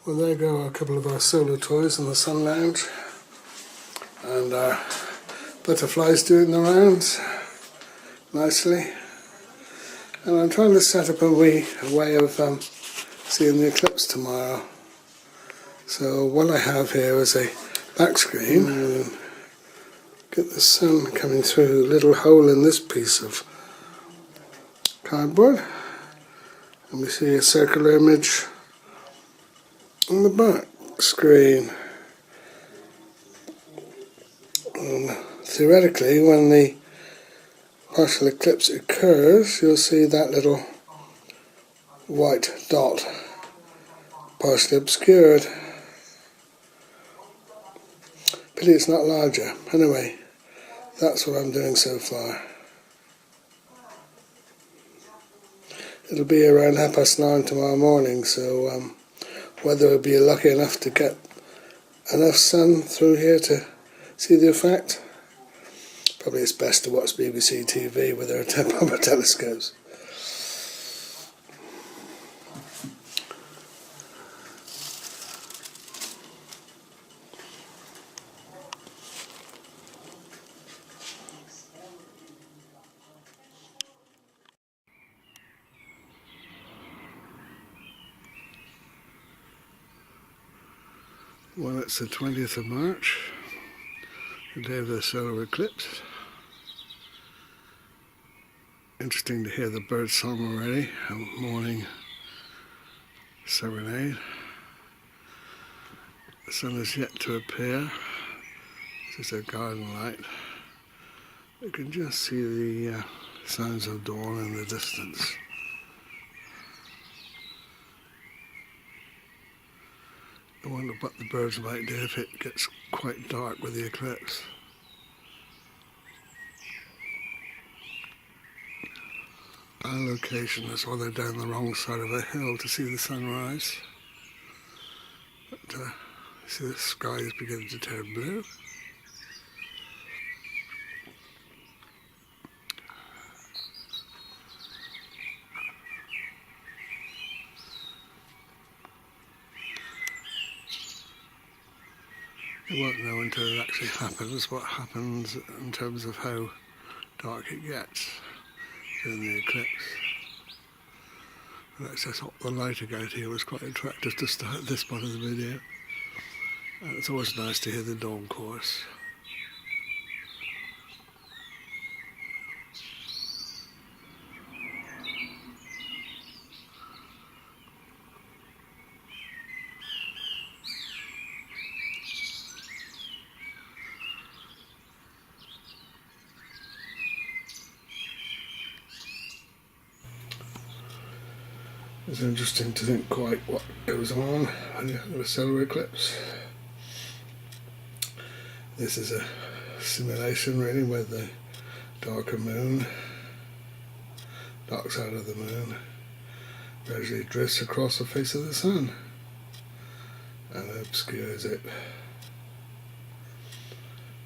Well, there go a couple of our solar toys in the sun lounge, and our butterflies doing the rounds nicely. And I'm trying to set up a way of seeing the eclipse tomorrow. So what I have here is a back screen, and get the sun coming through a little hole in this piece of cardboard, and we see a circular image on the back screen. And theoretically, when the partial eclipse occurs, you'll see that little white dot partially obscured. Pity it's not larger. Anyway, that's what I'm doing so far. It'll be around 9:30 tomorrow morning, so whether we'll be lucky enough to get enough sun through here to see the effect, probably it's best to watch BBC TV with their proper telescopes. Well, it's the 20th of March, the day of the solar eclipse. Interesting to hear the bird song already, a morning serenade. The sun is yet to appear. This is a garden light. You can just see the signs of dawn in the distance. I wonder what the birds might do if it gets quite dark with the eclipse. Our location is rather down the wrong side of a hill to see the sunrise. But see the sky is beginning to turn blue. You won't know until it actually happens what happens in terms of how dark it gets during the eclipse. And that's just the lighting out here was quite attractive to start this part of the video. And it's always nice to hear the dawn chorus. It's interesting to think quite what goes on with a solar eclipse. This is a simulation really where the darker moon, dark side of the moon, gradually drifts across the face of the sun and obscures it.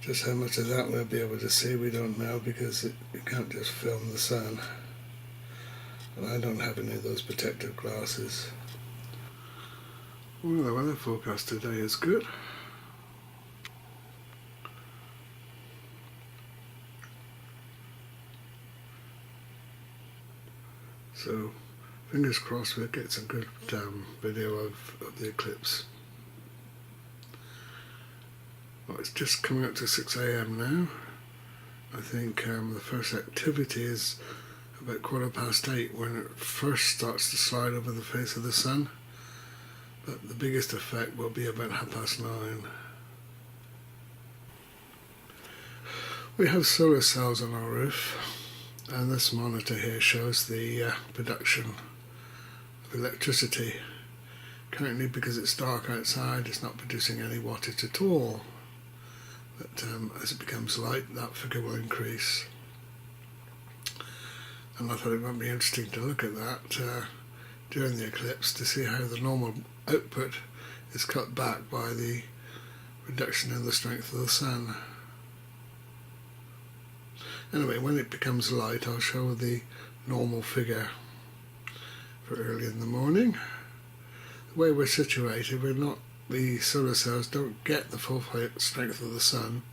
Just how much of that we'll be able to see we don't know, because you can't just film the sun. And I don't have any of those protective glasses. Well, the weather forecast today is good. So, fingers crossed we'll get some good video of the eclipse. Well, it's just coming up to 6 AM now. I think the first activity is about 8:15 when it first starts to slide over the face of the sun, but the biggest effect will be about 9:30. We have solar cells on our roof, and this monitor here shows the production of electricity. Currently, because it's dark outside, it's not producing any wattage at all, but as it becomes light, that figure will increase. And I thought it might be interesting to look at that during the eclipse to see how the normal output is cut back by the reduction in the strength of the sun. Anyway, when it becomes light, I'll show the normal figure for early in the morning. the way we're situated, the solar cells don't get the full strength of the sun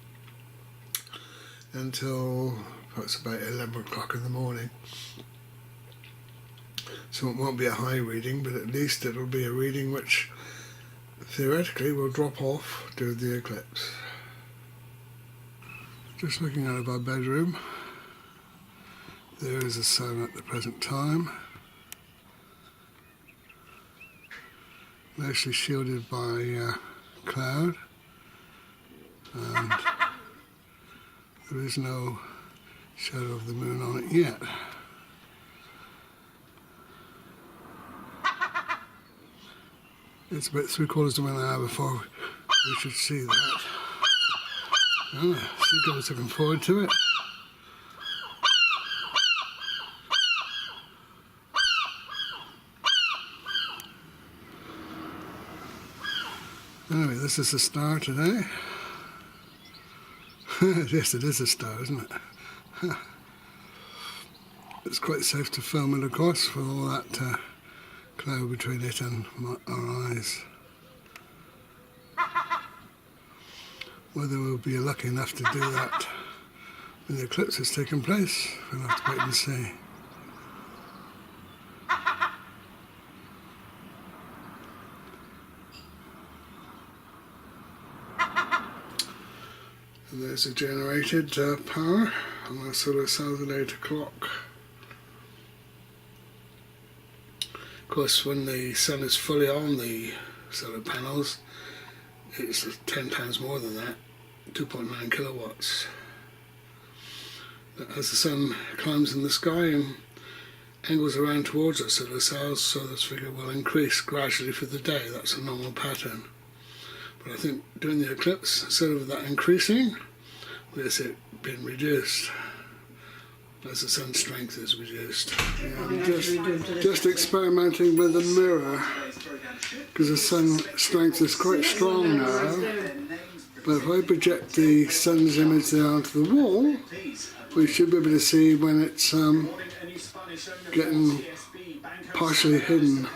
until it's about 11 o'clock in the morning. So it won't be a high reading, but at least it'll be a reading which theoretically will drop off during the eclipse. Just looking out of our bedroom, there is the sun at the present time, mostly shielded by cloud, and there is no shadow of the moon on it yet. It's about 3/4 of an hour before we should see that. Oh, seagulls looking forward to it. Anyway, this is the star today. Yes, it is a star, isn't it? It's quite safe to film it, of course, with all that cloud between it and our eyes. Whether we'll be lucky enough to do that when the eclipse has taken place, we'll have to wait and see. And there's the generated power on our solar cells at 8 o'clock. Of course, when the sun is fully on the solar panels, it's 10 times more than that, 2.9 kilowatts. But as the sun climbs in the sky and angles around towards our solar cells, so this figure will increase gradually for the day. That's a normal pattern. But I think during the eclipse, instead of that increasing, we'll see it being reduced as the sun's strength is reduced. Yeah, just experimenting with the mirror, because the sun strength is quite strong now. But if I project the sun's image there onto the wall, we should be able to see when it's getting partially hidden.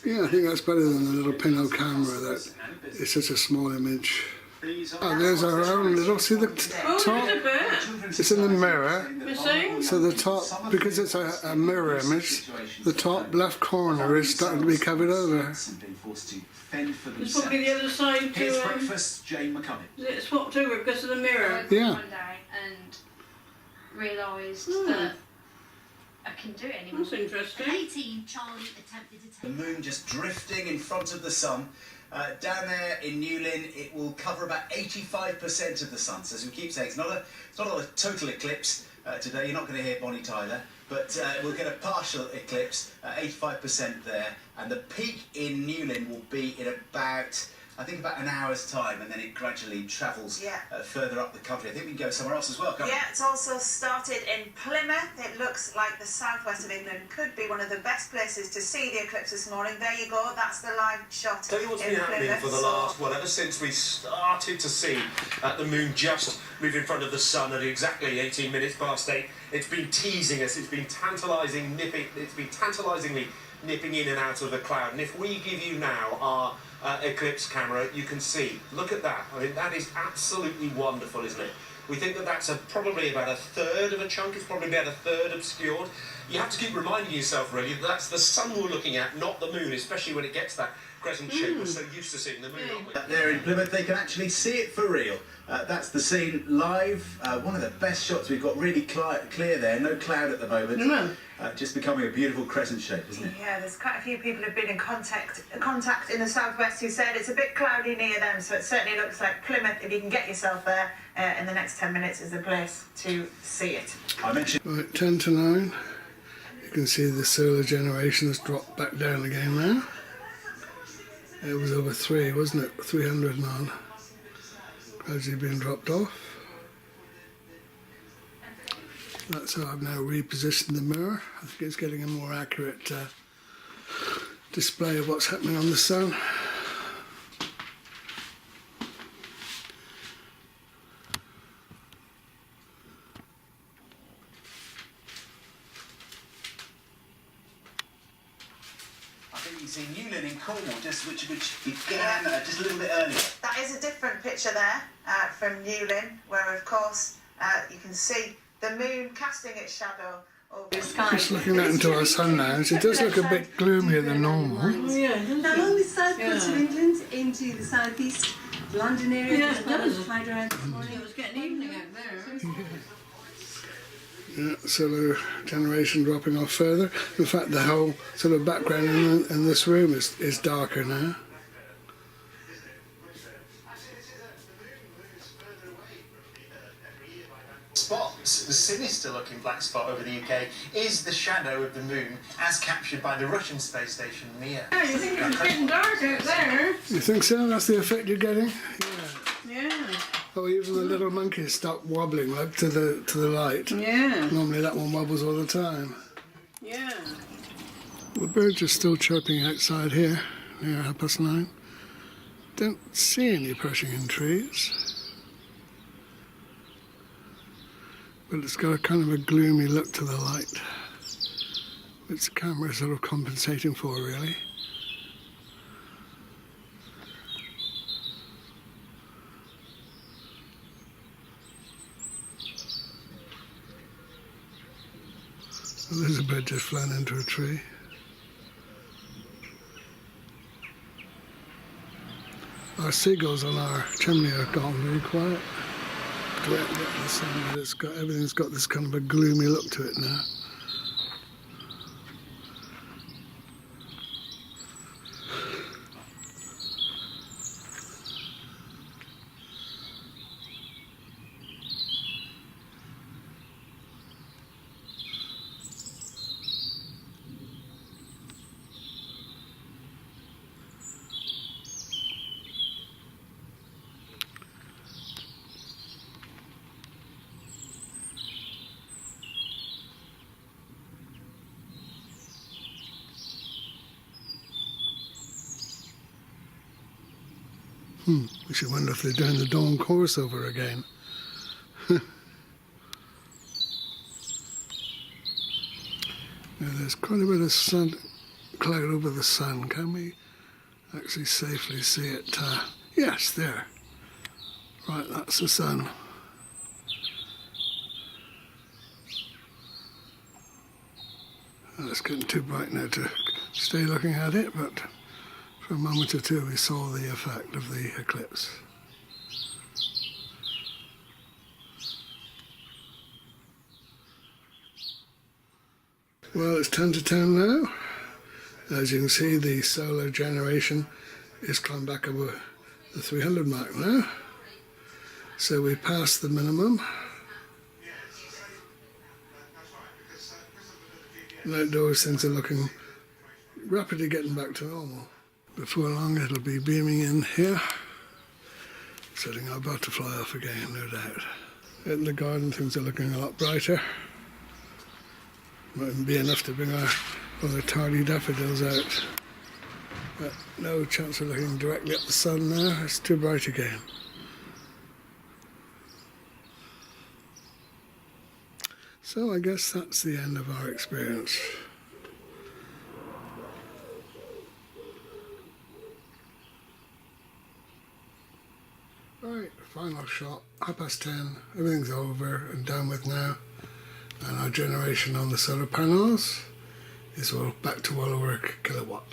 Yeah, I think that's better than the little pinhole camera, that it's such a small image. Oh, there's our own little, see the top? It's in the mirror. So the top, because it's a mirror image, the top left corner is starting to be covered over. It's probably the other side to breakfast, Jane McCumming. Is it swapped over because of the mirror? Yeah. And realised that I can do it anymore. That's interesting. 18, Charlie attempted to take the moon just drifting in front of the sun. Down there in Newlyn, it will cover about 85% of the sun. So as we keep saying, it's not a total eclipse today. You're not going to hear Bonnie Tyler, but we'll get a partial eclipse, 85% there. And the peak in Newlyn will be in about, I think, about an hour's time, and then it gradually travels further up the country. I think we can go somewhere else as well, can't we? Yeah, it's also started in Plymouth. It looks like the southwest of England could be one of the best places to see the eclipse this morning. There you go, that's the live shot. Tell you what's been happening for the last, ever since we started to see the moon just move in front of the sun at exactly 18 minutes past 8. It's been teasing us, it's been tantalising, tantalisingly nipping in and out of the cloud. And if we give you now our eclipse camera, you can see. Look at that. I mean, that is absolutely wonderful, isn't it? We think that that's probably about a third of a chunk. It's probably about a third obscured. You have to keep reminding yourself, really, that that's the sun we're looking at, not the moon, especially when it gets that crescent shape. We're so used to seeing the moon, aren't we? There in Plymouth, they can actually see it for real. That's the scene live. One of the best shots. We've got really clear there, no cloud at the moment. Just becoming a beautiful crescent shape, isn't it? Yeah, there's quite a few people who've been in contact in the southwest who said it's a bit cloudy near them, so it certainly looks like Plymouth, if you can get yourself there in the next 10 minutes, is the place to see it. I mentioned... Right, 10 to 9. You can see the solar generation has dropped back down again now. It was over 3, wasn't it? 300 now. Gradually being dropped off. That's how I've now repositioned the mirror. I think it's getting a more accurate display of what's happening on the sun. is in Newlyn in Cornwall, which began just a little bit earlier. That is a different picture there from Newlyn, where of course you can see the moon casting its shadow over the sky. Just looking out into our sun lounge, it does look a bit gloomier than normal. Oh, yeah, Now along the south coast of England into the southeast London area, Yeah, it does. flight around this morning. it was getting evening out there. Yeah, solar generation dropping off further. In fact, the whole sort of background in this room is darker now. Spots, the sinister looking black spot over the UK, is the shadow of the moon as captured by the Russian space station Mir. Yeah, you think it was getting dark out there? You think so? That's the effect you're getting? Yeah. Oh, even the little monkeys stop wobbling like to the light. Yeah. Normally that one wobbles all the time. Yeah. The birds are still chirping outside here, near 9:30. Don't see any perching in trees. But it's got a kind of a gloomy look to the light, which the camera is sort of compensating for, really. Well, there's a bird just flown into a tree. Our seagulls on our chimney are gone very quiet. Direct in the sun, but everything's got this kind of a gloomy look to it now. We should wonder if they're doing the dawn course over again. Now, there's quite a bit of cloud over the sun. Can we actually safely see it? Yes, there. Right, that's the sun. It's getting too bright now to stay looking at it, but for a moment or two we saw the effect of the eclipse. Well, it's 10 to 10 now. As you can see, the solar generation is climbed back over the 300 mark now. So we passed the minimum. And outdoors things are looking rapidly getting back to normal. Before long it'll be beaming in here, setting our butterfly off again, no doubt. In the garden things are looking a lot brighter. Mightn't be enough to bring our other tardy daffodils out. But no chance of looking directly at the sun now, it's too bright again. So I guess that's the end of our experience. Right, final shot, 10:30, everything's over and done with now. And our generation on the solar panels is back to well over a kilowatt.